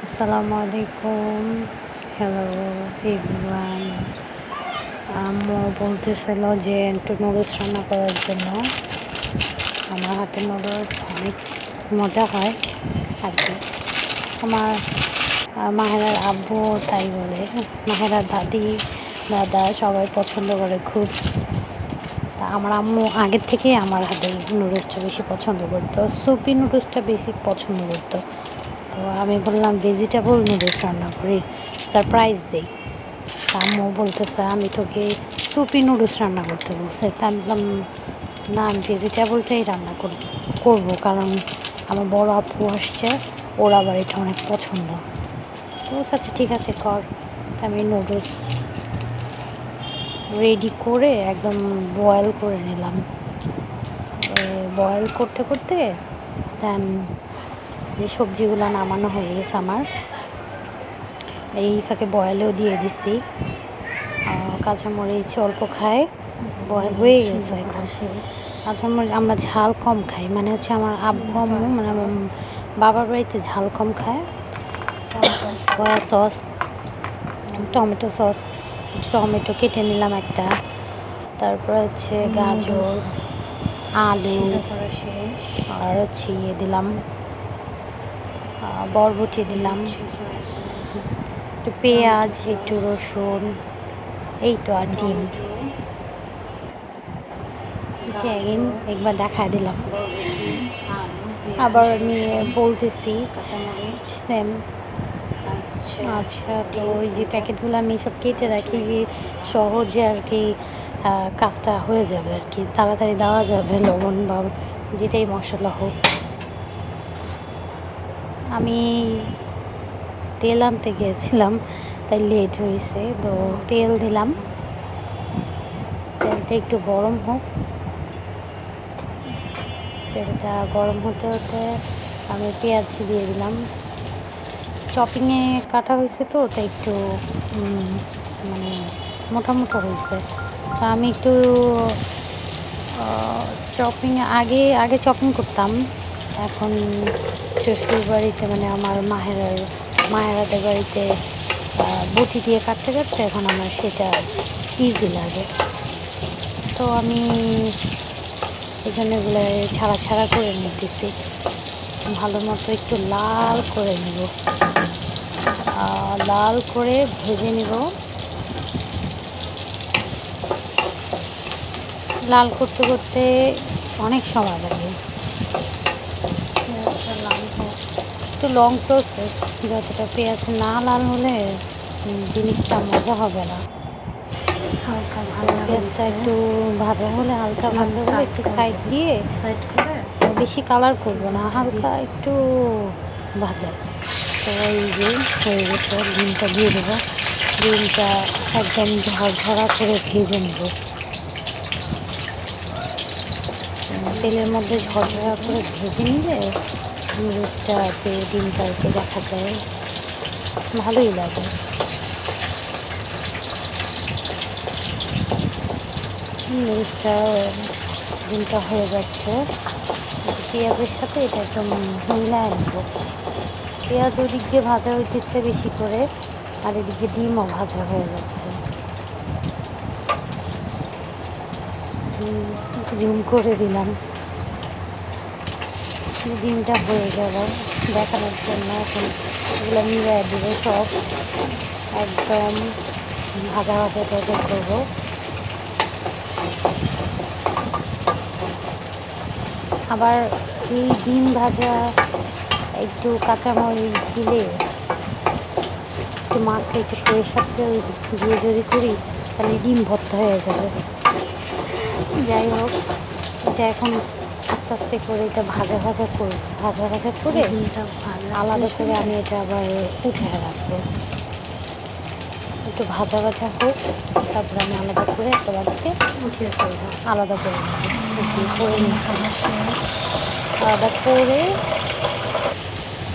আসসালামু আলাইকুম। Hello everyone. আম্মু বলতেছিল যে একটু নুডলস রান্না করার জন্য। আমার হাতের নুডলস অনেক মজা হয় আর কি। আমার মাহেরার আব্বু তাই বলে, মাহেরার দাদি দাদা সবাই পছন্দ করে খুব। তা আমার আম্মু আগের থেকেই আমার হাতের নুডলসটা বেশি পছন্দ করতো, সুপি নুডলসটা বেশি পছন্দ করতো। তো আমি বললাম ভেজিটেবল নুডলস রান্না করি, সারপ্রাইজ দিই। তা আম্মু বলতেছে আমি তোকে সুপি নুডলস রান্না করতে বলছে। তা আমি বললাম না, আমি ভেজিটেবলটাই রান্না করবো, কারণ আমার বড় আপু আসছে, ওর আবার এটা অনেক পছন্দ। তো আচ্ছা ঠিক আছে কর। তা আমি নুডলস রেডি করে একদম বয়েল করে নিলাম। বয়েল করতে করতে দেন যে সবজিগুলো নামানো হয়ে গেছে আমার, এই ফাঁকে বয়েলেও দিয়ে দিছি। কাঁচামরিচ অল্প খাই, বয়েল হয়ে গেছে এখন। কাঁচামরিচ আমরা ঝাল কম খাই, মানে হচ্ছে আমার আব্বু আম্মু মানে আমার বাবার বাড়িতে ঝাল কম খায়। Soya sauce, tomato sauce, tomato কেটে নিলাম একটা, তারপর হচ্ছে গাজর, আলু, আর হচ্ছে ইয়ে দিলাম, বরবটি দিলাম, একটু পেঁয়াজ, একটু রসুন, এই তো আর ডিম। একবার দেখায় দিলাম, আবার নিয়ে বলতেছি সেম। আচ্ছা, তো ওই যে প্যাকেটগুলো আমি সব কেটে রাখি যে সহজে আর কি কাজটা হয়ে যাবে আর কি, তাড়াতাড়ি দেওয়া যাবে লবণ বা যেটাই মশলা হোক। আমি তেল আনতে গিয়েছিলাম, তাই লেট হয়েছে। তো তেল দিলাম, তেলটা একটু গরম হোক। তেলটা গরম হতে হতে আমি পেঁয়াজ দিয়ে দিলাম। চপিংয়ে কাটা হয়েছে তো, তাই একটু মানে মোটা মোটা হয়েছে। তা আমি একটু আগে চপিং করতাম, এখন শ্বশুর বাড়িতে মানে আমার মায়েরাদের বাড়িতে বটি দিয়ে কাটতে কাটতে এখন আমার সেটা ইজি লাগে। তো আমি এই জন্য এগুলো ছাড়া ছাড়া করে নিতেছি, ভালো মতো একটু লাল করে নিব, লাল করে ভেজে নিব। লাল করতে করতে অনেক সময় লাগে, একটু লং প্রসেস। যতটা পেঁয়াজ না লাল হলে জিনিসটা মজা হবে না। পেঁয়াজটা একটু ভাজা হলে, হালকা ভাজা হলে একটু সাইড দিয়ে, বেশি কালার করবো না, হালকা একটু ভাজা। তো এই যে হয়ে গেছে, ডিমটা দিয়ে দেবো। ডিমটা একদম ঝরঝরা করে ভেজে নেব, তেলের মধ্যে ঝরঝরা করে ভেজে নিলে নুডলসটাতে ডিমটাকে দেখা যায়, ভালোই লাগে। নুডলসটা ডিমটা হয়ে যাচ্ছে, পেঁয়াজের সাথে এটা একদম মিলায় নেব। পেঁয়াজ ওদিক দিয়ে ভাজা হইতেছে বেশি করে, আর এদিকে ডিমও ভাজা হয়ে যাচ্ছে। জুম করে দিলাম, ডিমটা হয়ে গেল দেখানোর জন্য। এখন এগুলো মিলিয়ে দেবো সব, একদম ভাজা ভাজা টাইপের করবো। আবার এই ডিম ভাজা একটু কাঁচামরিচ দিলে, একটু মাখলে, একটু সরিষার তেল দিয়ে যদি করি তাহলে ডিম ভর্তা হয়ে যাবে। যাই হোক, এটা এখন আস্তে আস্তে করে এটা ভাজা ভাজা করে আলাদা করে আমি এটা আবার উঠে রাখবো। একটু ভাজা ভাজা হোক, তারপরে আমি আলাদা করে একটা বাটিতে উঠিয়ে ফেলবো, আলাদা করে করে নিচ্ছি। আলাদা করে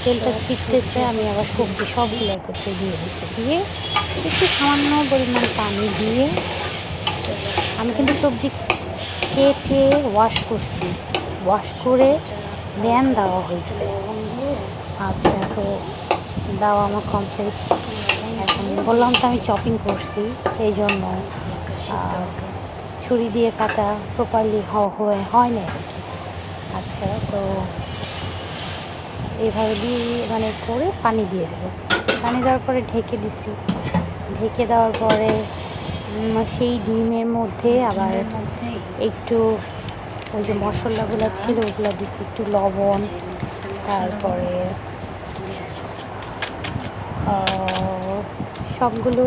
তেলটা ছিটতেছে, আমি আবার সবজি সবগুলো একত্রে দিয়ে দিচ্ছি, দিয়ে একটু সামান্য পরিমাণ পানি দিয়ে, আমি কিন্তু সবজি কেটে ওয়াশ করছি, ওয়াশ করে দেন দেওয়া হয়েছে। আচ্ছা, তো দেওয়া আমার কমপ্লিট। এখন বললাম তো আমি চপিং করছি, এই জন্য ছুরি দিয়ে কাটা প্রপারলি হয় না আর কি। আচ্ছা, তো এইভাবে দিয়ে মানে করে পানি দিয়ে দেবো। পানি দেওয়ার পরে ঢেকে দিছি। ঢেকে দেওয়ার পরে সেই ডিমের মধ্যে আবার একটু ওই যে মশলাগুলো ছিল ওগুলো দিছি, একটু লবণ, তারপরে সবগুলো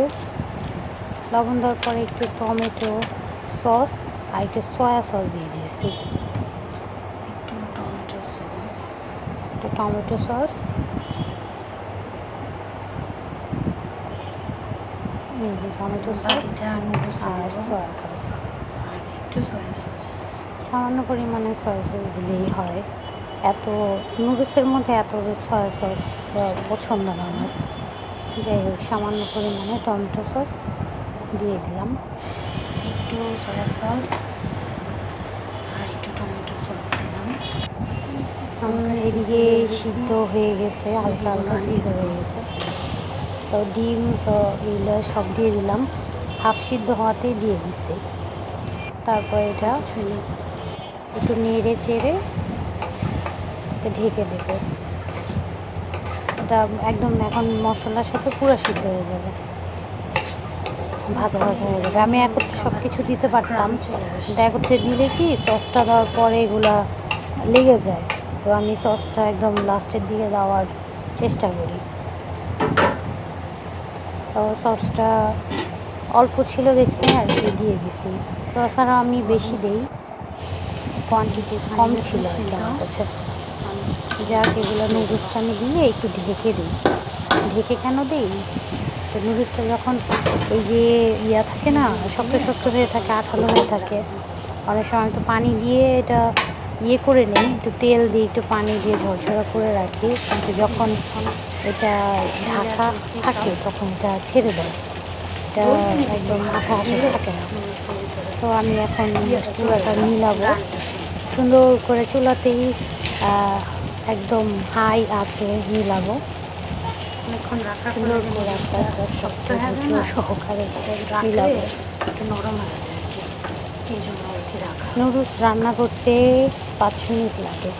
লবণ দেওয়ার পরে একটু টমেটো সস আর একটু সয়া সস দিয়ে দিয়েছি। একটু টমেটো সস, এই যে টমেটো সস আর সয়া সস, সামান্য পরিমাণে সয়া সস দিলেই হয়। এত নুডলসের মধ্যে এত সয়া সস পছন্দ না আমার। যাই হোক, সামান্য পরিমাণে টমেটো সস দিয়ে দিলাম, একটু সয়া সস আর একটু টমেটো সস দিলাম। এদিকে সিদ্ধ হয়ে গেছে, হালকা হালকা সিদ্ধ হয়ে গেছে। তো ডিম এগুলো সব দিয়ে দিলাম, হাফ সিদ্ধ হওয়াতেই দিয়ে দিছে। তারপর এটা একটু নেড়ে চেড়ে এটা ঢেকে দেবো। এটা একদম এখন মশলার সাথে পুরো সিদ্ধ হয়ে যাবে, ভাজা ভাজা হয়ে যাবে। আমি একত্রে সব কিছু দিতে পারতাম, কিন্তু একত্রে দিলে কি সসটা দেওয়ার পরে এগুলা লেগে যায়। তো আমি সসটা একদম লাস্টের দিকে দেওয়ার চেষ্টা করি। তো সসটা অল্প ছিল দেখে আর কি দিয়ে দিছি। সস আরও আমি বেশি দেই, কোয়ান্টিটি কম ছিল আর কি আমার কাছে। যাক, এগুলো নুডলসটা আমি দিয়ে একটু ঢেকে দিই। ঢেকে কেন দিই? তো নুডলসটা যখন এই যে থাকে না, শক্ত শক্ত হয়ে থাকে, আঠালো হয়ে থাকে, অনেক সময় তো পানি দিয়ে এটা করে নিই, একটু তেল দিয়ে একটু পানি দিয়ে ঝরঝরা করে রাখি, কিন্তু যখন এটা ঢাকা থাকে তখন এটা ছেড়ে দেয়, এটা একদম আঠা আঠা থাকে না। তো আমি এখন পুরোটা মিলাবো সুন্দর করে, চুলাতেই একদম হাই আছে মিলাবো অনেকক্ষণ রাখার সুন্দর করে, আস্তে আস্তে আস্তে আস্তে ধৈর্য সহকারে মিলাবো। নরম হয়ে যায় আর কি, এই জন্য আর কি রাখা। নুডলস রান্না করতে 5 মিনিট লাগে,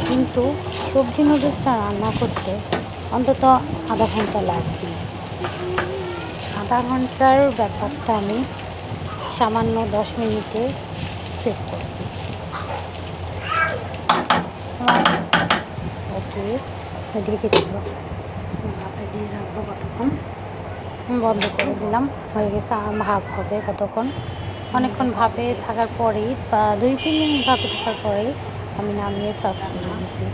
কিন্তু সবজি নুডলসটা রান্না করতে অন্তত আধা ঘন্টা লাগবে। আধা ঘন্টার ব্যাপারটা আমি সামান্য 10 মিনিটে সেভ করছি। ওকে, ঢেকে দিব, ভাপে দিয়ে রাখবো কতক্ষণ, বন্ধ করে দিলাম। হয়ে গেছে, ভাপ হবে কতক্ষণ, অনেকক্ষণ ভাপে থাকার পরেই, বা 2-3 মিনিট ভাপে থাকার পরেই আমি নামিয়ে সার্ভ করে দিয়েছি।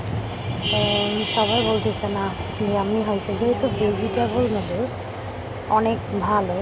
তো সবাই বলতেছে না ইয়াম্মি হয়েছে, যেহেতু ভেজিটেবল নুডলস অনেক ভালো।